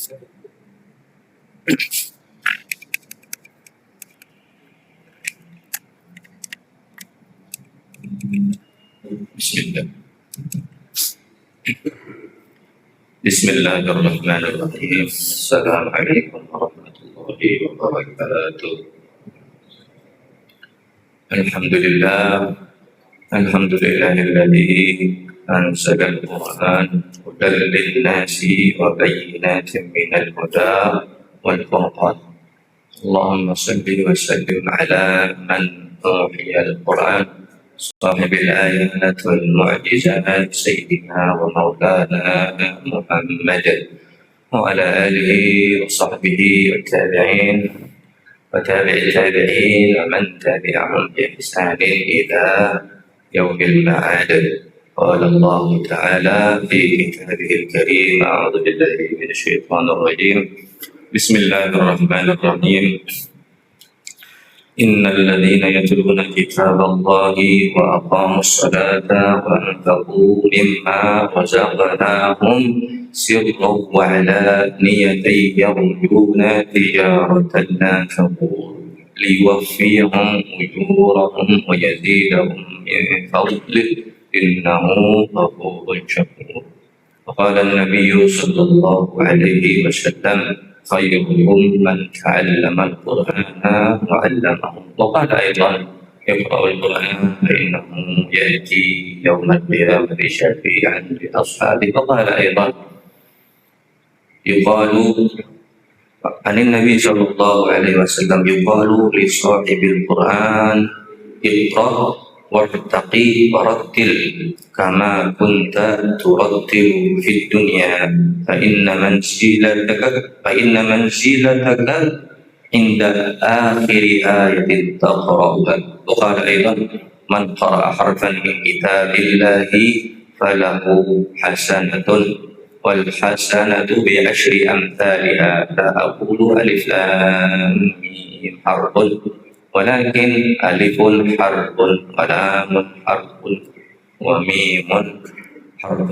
Bismillah. Bismillahirrahmanirrahim. Assalamualaikum warahmatullahi wabarakatuh. Alhamdulillah. Alhamdulillahilladzi anzala al-Qur'an hudan lin-nasi wa bayyinatin minal huda wal furqan. Allahumma shalli wa sallim ala man uhiya al-Qur'an صاحب الآيات والمعجزات سيدنا ومولانا محمد وعلى آله وصحبه والتابعين وتابع التابعين ومن تبعهم بإحسان إلى يوم المعاد. قال الله تعالى في كتابه الكريم: أعوذ بالله من الشيطان الرجيم. بسم الله الرحمن الرحيم. إن الذين يتلون كتاب الله وأقاموا الصلاة وأنفقوا مما رزقناهم سرا وعلانية يرجون تجارة لا تبور ليوفيهم أجورهم ويزيدهم من فضله إنه غفور شكور. وقال النبي صلى الله عليه وسلم: خيركم من تعلم القرآن وعلمه. وقال أيضا: اقرأوا القرآن فإنه يأتي يوم القيامة شفيعا لأصحابه. وقال أيضا: يقال عن النبي صلى الله عليه وسلم: يقال لصاحب القرآن اقرأ وارتقي ورتل كما كنت ترتل في الدنيا فإن منزلتك عند آخر آية تقرأها. وقال أيضا: من قرأ حرفا من كتاب الله فله حسنة والحسنة بعشر أمثالها. لا أقول ألف لام ميم حرف ولكن ألف حرف ولام حرف وميم حرف.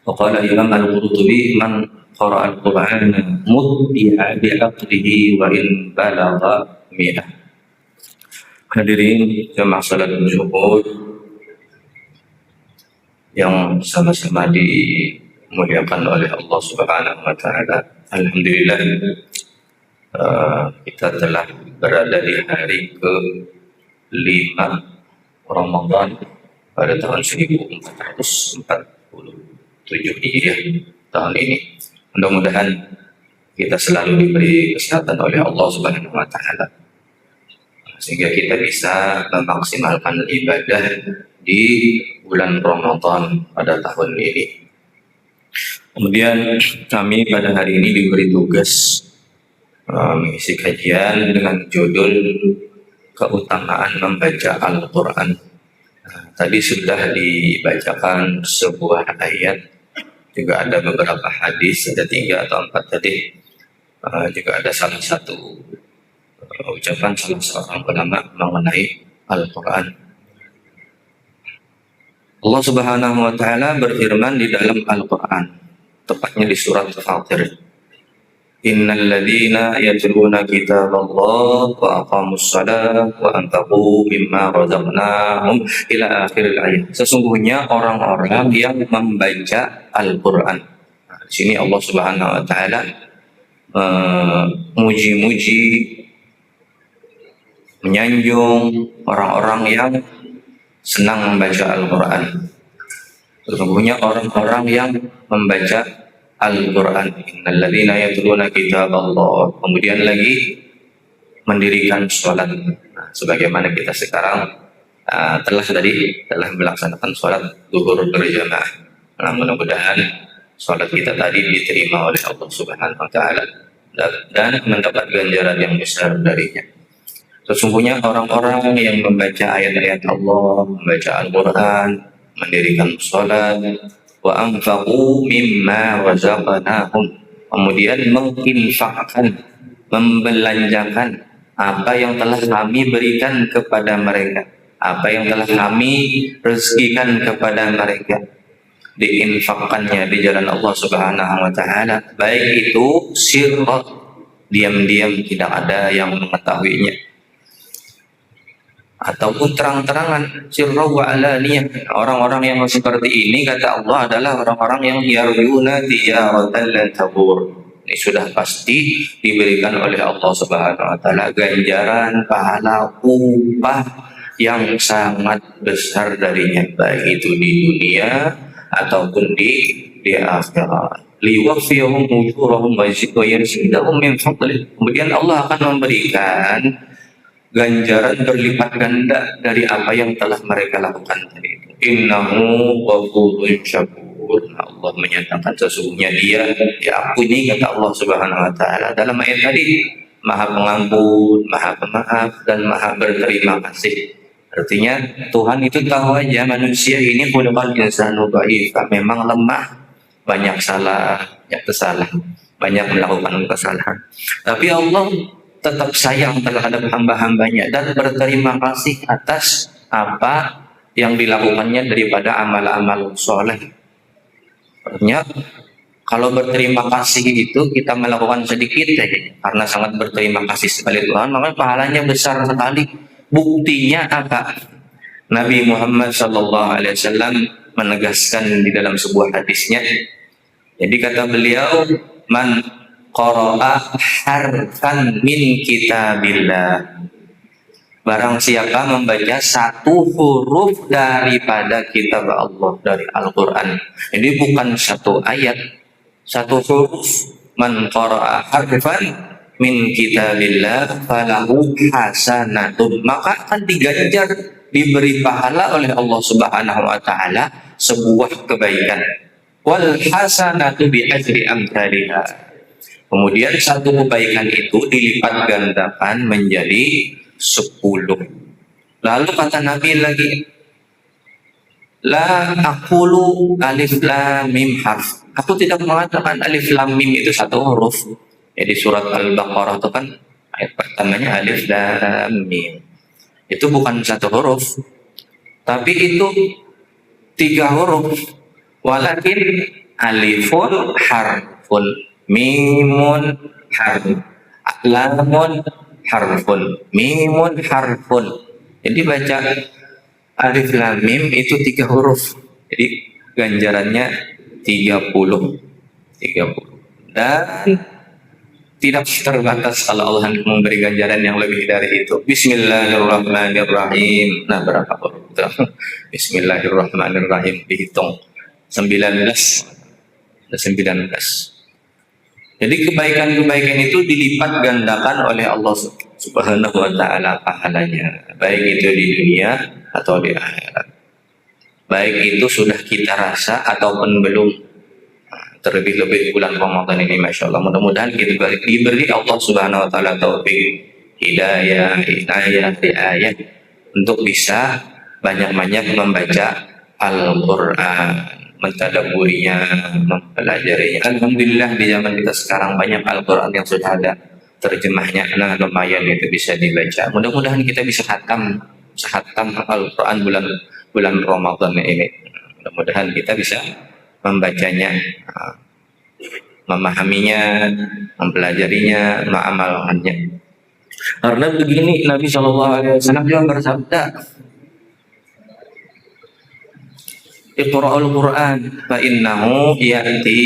وقال الإمام القرطبي: من قرأ القرآن متع بعقله وإن بلغ 100. Hadirin jemaah salat zuhur yang sama-sama dimuliakan oleh Allah Subhanahu wa taala. Alhamdulillah, kita telah berada di hari ke-5 Ramadan pada tahun 1447 Hijriah tahun ini. Mudah-mudahan kita selalu diberi kesehatan oleh Allah Subhanahu wa taala sehingga kita bisa memaksimalkan ibadah di bulan Ramadan pada tahun ini. Kemudian kami pada hari ini diberi tugas mengisi kajian dengan judul keutamaan membaca Al-Quran. Tadi sudah dibacakan sebuah ayat, juga ada beberapa hadis, ada 3 atau 4 tadi. Juga ada salah satu ucapan salah seorang ulama mengenai Al-Quran. Allah Subhanahu wa taala berfirman di dalam Al-Quran, tepatnya di surat Fatir: Innal ladzina yatluna kitaballah wa aqamus shalah wa anfaqu mimma razaqnahum ila akhiril ayat. Sesungguhnya orang-orang yang membaca Al-Quran. Di sini Allah Subhanahu wa taala muji-muji, menyanjung orang-orang yang senang membaca Al-Quran. Sesungguhnya orang-orang yang membaca Al-Quran. Innal ladzina yatluna kitaballah. Kemudian lagi mendirikan sholat. Nah, sebagaimana kita sekarang telah melaksanakan sholat zuhur berjamaah. Nah, mudah-mudahan sholat kita tadi diterima oleh Allah Subhanahu wa taala dan mendapat ganjaran yang besar darinya. Sesungguhnya orang-orang yang membaca ayat-ayat Allah, membaca Al-Quran, mendirikan sholat, wa anfaqu mimma razaqnahum, kemudian menginfakkan, membelanjakan apa yang telah kami berikan kepada mereka, apa yang telah kami rezekikan kepada mereka. diinfakkannya di jalan Allah Subhanahu wa taala, baik itu sirra, diam-diam tidak ada yang mengetahuinya, ataupun terang-terangan, sirra wa alaniyah. Orang-orang yang seperti ini kata Allah adalah orang-orang yang yarjuna tijaratan lan tabur. Ini sudah pasti diberikan oleh Allah Subhanahu wa taala ganjaran pahala upah yang sangat besar darinya, baik itu di dunia ataupun di akhirat. Liwafiyahum ujurahum wa yazidahum min fadlih. Kemudian Allah akan memberikan ganjaran berlipat ganda dari apa yang telah mereka lakukan tadi itu. Innahu ghafurun syakur. Allah menyatakan sesungguhnya Dia diampuni, kata Allah Subhanahu wa taala dalam ayat tadi, Maha Pengampun, Maha Pemaaf, dan Maha Berterima kasih. Artinya Tuhan itu tahu aja manusia ini khuluqal insanu dhaif, memang lemah, banyak salah, banyak kesalahan, banyak melakukan kesalahan. Tapi Allah tetap sayang terhadap hamba-hambanya dan berterima kasih atas apa yang dilakukannya daripada amal-amal soleh. Artinya kalau berterima kasih itu kita melakukan sedikit ya, karena sangat berterima kasih sekali Tuhan, maka pahalanya besar sekali. Buktinya apa? Nabi Muhammad SAW menegaskan di dalam sebuah hadisnya. Jadi kata beliau, man qara'a harfan min kitabillah, barang siapa membaca satu huruf daripada kitab Allah, dari Al-Quran. Jadi bukan satu ayat, satu huruf. Man qara'a harfan min kitabillah falahu hasanatun, maka akan diganjar, diberi pahala oleh Allah Subhanahu wa taala sebuah kebaikan. Wal hasanatu bi ajri amsalha. Kemudian satu kebaikan itu dilipat gandakan menjadi 10. Lalu kata Nabi lagi, la aqulu alif lam mim harf. Aku tidak mengatakan alif lam mim itu satu huruf. Jadi surat Al-Baqarah itu kan ayat pertamanya alif lam mim. Itu bukan satu huruf, tapi itu 3 huruf. Walakin alifun harfun, mimun harfun, lamun harfun, mimun harfun. Jadi baca alif lam mim itu 3 huruf. Jadi ganjarannya 30. Dan tidak terbatas kalau Allah memberi ganjaran yang lebih dari itu. Bismillahirrahmanirrahim. Nah, berapa huruf? Bismillahirrahmanirrahim dihitung 19. Jadi kebaikan-kebaikan itu dilipat gandakan oleh Allah Subhanahu wa taala pahalanya, baik itu di dunia atau di akhirat. Baik itu sudah kita rasa ataupun belum. Terlebih-lebih bulan Ramadan ini, Masya Allah, mudah-mudahan kita diberi Allah Subhanahu wa taala taufik, hidayah, riayah untuk bisa banyak-banyak membaca Al-Quran, mentadabburinya, mempelajarinya. Alhamdulillah di zaman kita sekarang banyak Al-Quran yang sudah ada terjemahnya, nah lumayan itu bisa dibaca. Mudah-mudahan kita bisa khatam Al-Quran bulan Ramadan ini. Mudah-mudahan kita bisa membacanya, memahaminya, mempelajarinya, mengamalkannya. Karena begini, Nabi SAW juga bersabda, Iqra'ul Qur'an fa innahu ya'ti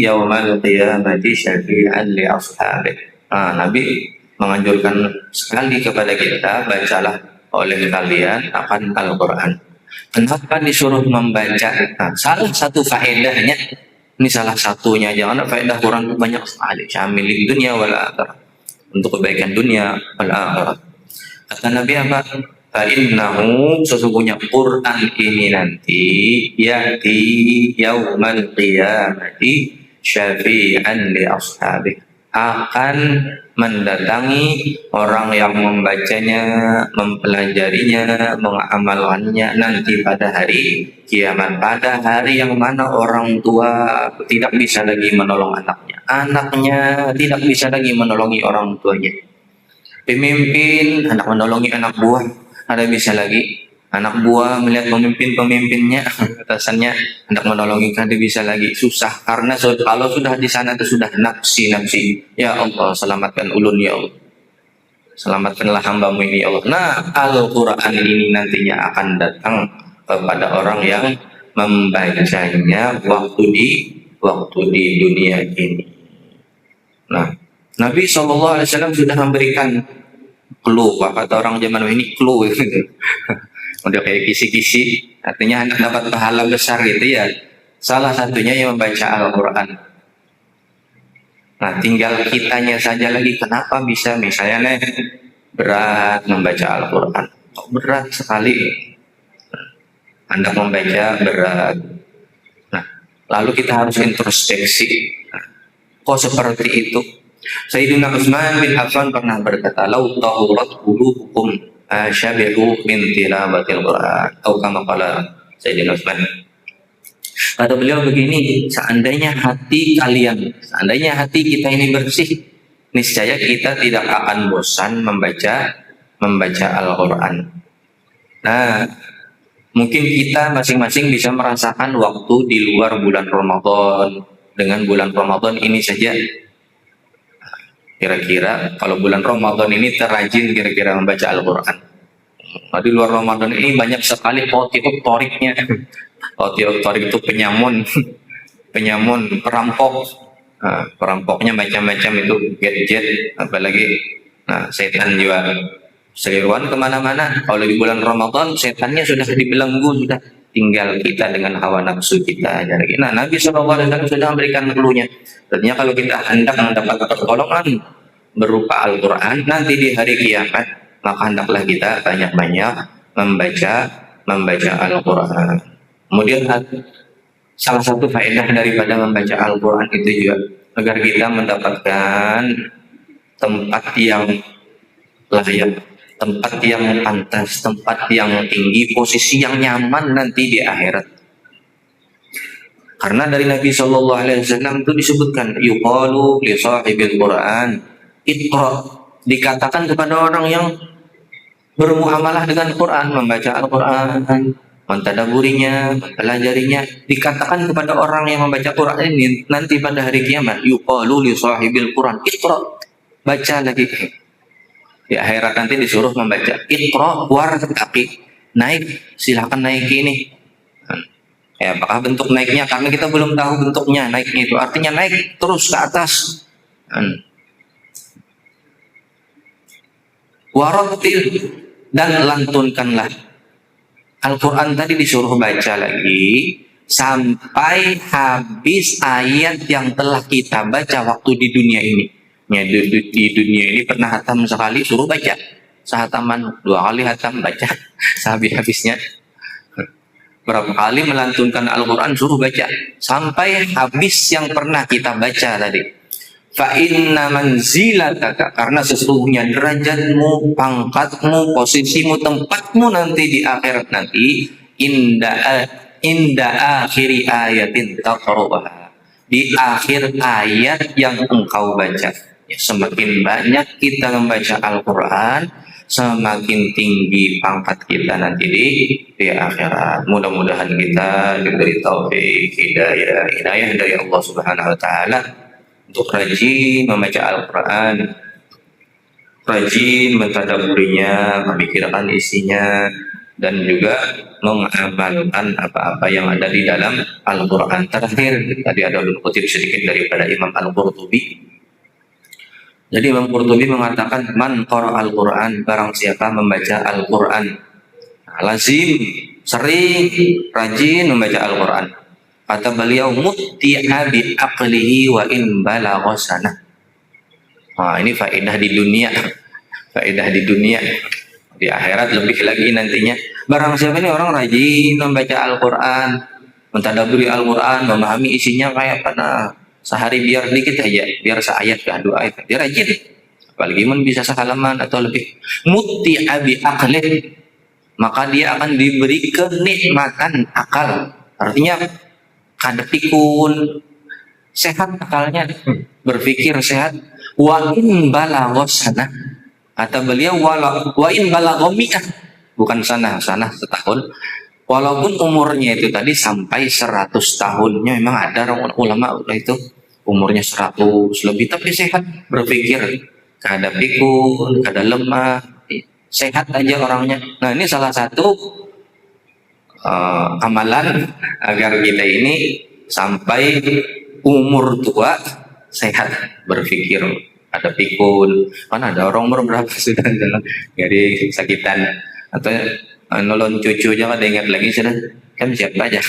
yaumal qiyamati syafi'an li ashabih. Nabi menganjurkan sekali kepada kita, bacalah oleh kalian akan Al-Quran. Kenapa disuruh membaca? Salah satu faedahnya, ini salah satunya, jangan faedah Quran banyak sekali, syamil dunia wal akhirah, untuk kebaikan dunia wal akhirah. Kata Nabi apa? Fa innahu, sesungguhnya Quran ini nanti ya'ti yaumal qiyamati syafi'an li ashabih, akan mendatangi orang yang membacanya, mempelajarinya, mengamalkannya nanti pada hari kiamat, pada hari yang mana orang tua tidak bisa lagi menolong anaknya, anaknya tidak bisa lagi menolongi orang tuanya, pemimpin hendak menolongi anak buah ada bisa lagi, Anak buah melihat pemimpinnya, atasannya hendak menolongi kan dia bisa lagi susah karena kalau sudah di sana itu sudah nafsi. Ya Allah, selamatkan ulun ya Allah. Selamatkanlah hambamu ini ya Allah. Nah, Al-Quran ini nantinya akan datang kepada orang yang membacanya waktu di dunia ini. Nah, Nabi SAW sudah memberikan clue, kata orang zaman ini clue gitu. Udah kayak kisi-kisi, artinya hendak dapat pahala besar gitu ya. Salah satunya yang membaca Al-Quran. Nah, tinggal kitanya saja lagi kenapa bisa misalnya nih berat membaca Al-Quran. Kok berat sekali? Hendak membaca berat. Nah, lalu kita harus introspeksi. Nah, kok seperti itu? Sayyidina Utsman bin Affan pernah berkata, "Lau tahurat qulubukum asyabihu min tilawatil Qur'an." Atau kama qala Sayyidina Utsman. Kata beliau begini, seandainya hati kita ini bersih, niscaya kita tidak akan bosan membaca Al-Quran. Nah, mungkin kita masing-masing bisa merasakan waktu di luar bulan Ramadan. Dengan bulan Ramadan ini saja, kira-kira kalau bulan Ramadan ini terrajin kira-kira membaca Al-Quran. Nah, di luar Ramadan ini banyak sekali toriknya. Torik itu penyamun, perampok. Nah, perampoknya macam-macam itu, gadget, apalagi. Nah, setan juga seliruan kemana-mana. Kalau di bulan Ramadan setannya sudah dibelenggu, sudah tinggal kita dengan hawa nafsu kita aja lagi. Nah, Nabi SAW sudah memberikan clue-nya. Artinya kalau kita hendak mendapat pertolongan berupa Al-Quran nanti di hari kiamat, maka hendaklah kita banyak-banyak membaca Al-Quran. Kemudian salah satu faedah daripada membaca Al-Quran itu juga agar kita mendapatkan tempat yang layak, tempat yang pantas, tempat yang tinggi, posisi yang nyaman nanti di akhirat. Karena dari Nabi SAW itu disebutkan, yuqalu li sahibil Quran iqra, dikatakan kepada orang yang bermuamalah dengan Quran, membaca Al-Quran, mentadaburinya, mempelajarinya, dikatakan kepada orang yang membaca Quran ini nanti pada hari kiamat, yuqalu li sahibil Quran iqra, baca lagi. Di akhirat nanti disuruh membaca iqra wartaqi, naik, silakan naik ini. Ya, apakah bentuk naiknya? Karena kita belum tahu bentuknya naiknya itu. Artinya naik terus ke atas. Warattil, dan lantunkanlah. Al-Quran tadi disuruh baca lagi sampai habis ayat yang telah kita baca waktu di dunia ini. Ya, di dunia ini pernah hatam sekali, suruh baca. Sehataman 2 kali hatam baca sehabis-habisnya. Berapa kali melantunkan Al-Quran suruh baca sampai habis yang pernah kita baca tadi. Fa inna manzilataka, karena sesungguhnya derajatmu, pangkatmu, posisimu, tempatmu nanti di akhirat nanti inda akhiri ayatin taqra'uha, di akhir ayat yang engkau baca. Ya, semakin banyak kita membaca Al-Quran, semakin tinggi pangkat kita nanti di akhirat. Mudah-mudahan kita diberi taufik, hidayah dari Allah Subhanahu wa taala untuk rajin membaca Al-Quran, rajin mentadaburinya, memikirkan isinya, dan juga mengamalkan apa-apa yang ada di dalam Al-Quran. Terakhir, tadi ada kutip sedikit daripada Imam Al-Qurtubi. Jadi Imam Qurtubi mengatakan, man qara Al-Quran, barang siapa membaca Al-Quran, lazim, sering, rajin membaca Al-Quran. Kata beliau, mutti'a bi aqlihi wa in balagha sanah. Nah, ini faedah di dunia. Faedah di dunia. Di akhirat lebih lagi nantinya. Barang siapa ini orang rajin membaca Al-Quran, mentadaburi Al-Quran, memahami isinya kayak pada sehari biar dikit aja, biar seayat ke 2 ayat, dia rajin. Apalagi bisa sehalaman atau lebih. Mutti'a bi aqlihi, maka dia akan diberi kenikmatan akal. Artinya kada pikun, sehat akalnya, berpikir sehat. Wa in balagha sanah, kata beliau, wa in balagha mi'ah, bukan sana setahun. Walaupun umurnya itu tadi sampai 100 tahunnya, memang ada orang ulama itu umurnya 100 lebih tapi sehat, berpikir kada pikun, kada lemah, sehat aja orangnya. Nah ini salah satu amalan agar kita ini sampai umur tua sehat, berpikir, ada pikun. Kan ada orang umur berapa sudah jalan jadi sakitan atau nolong cucunya kada ingat lagi sudah kan siapa aja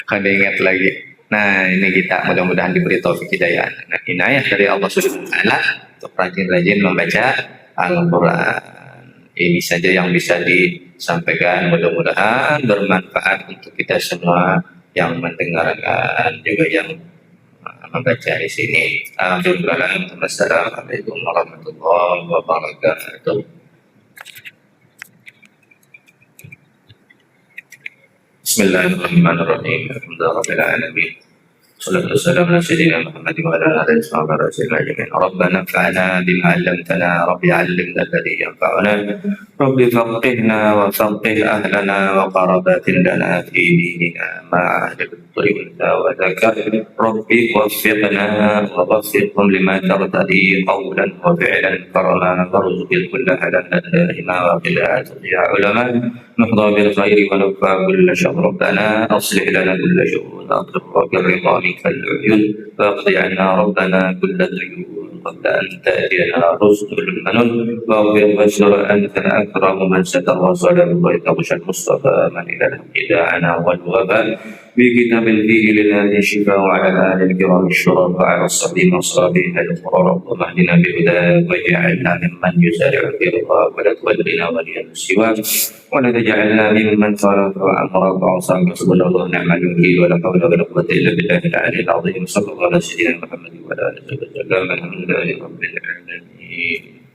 kada ingat lagi. Nah ini kita mudah-mudahan diberi taufik hidayah, nah, inayah dari Allah Subhanahu wa taala untuk rajin-rajin membaca Al-Quran. Ini saja yang bisa disampaikan, mudah-mudahan bermanfaat untuk kita semua yang mendengarkan juga yang membaca di sini. Assalamualaikum warahmatullahi wabarakatuh. Bismillahirrahmanirrahim. Alhamdulillahirabbil alamin. Salatu wassalamu ala sayyidina Muhammad wa ala alihi wa sahbihi ajma'in. Rabbana fa'alna bima 'allamtana, rabbi 'allimna alladhi yanfa'una, rabbi faqihna wa faqih ahlana wa qarabatin lana fi dinina ma'a ahli wa zakar. Rabbi waffiqna wa waffiqhum lima tartadi qawlan wa fi'lan karama warzuqil kulla hadan da'ima wa qila ya ulama نحظى بالخير ونكفى كل شر. ربنا أصلح لنا كل شؤون أطلق بالرضا منك العيون واقض عنا ربنا كل الديون قبل أن تأتينا رسل المنون واغفر واستر أنت أكرم من ستر وصلى ويتغشى المصطفى من إلى الحق داعنا والوفاء بكتاب فيه للناس شفاء وعلى آل الكرام الشرف وعلى الصحب والصابين القرى ربنا اهدنا بهداك واجعلنا ممن يسارع في رضاك ولا تولنا وليا سواك ولا تجعلنا ممن خالف امرك وعصاك حسبنا الله ونعم الوكيل ولا حول ولا قوه الا بالله العلي العظيم. صلى الله على سيدنا محمد وعلى اله وصحبه وسلم. الحمد لله رب العالمين.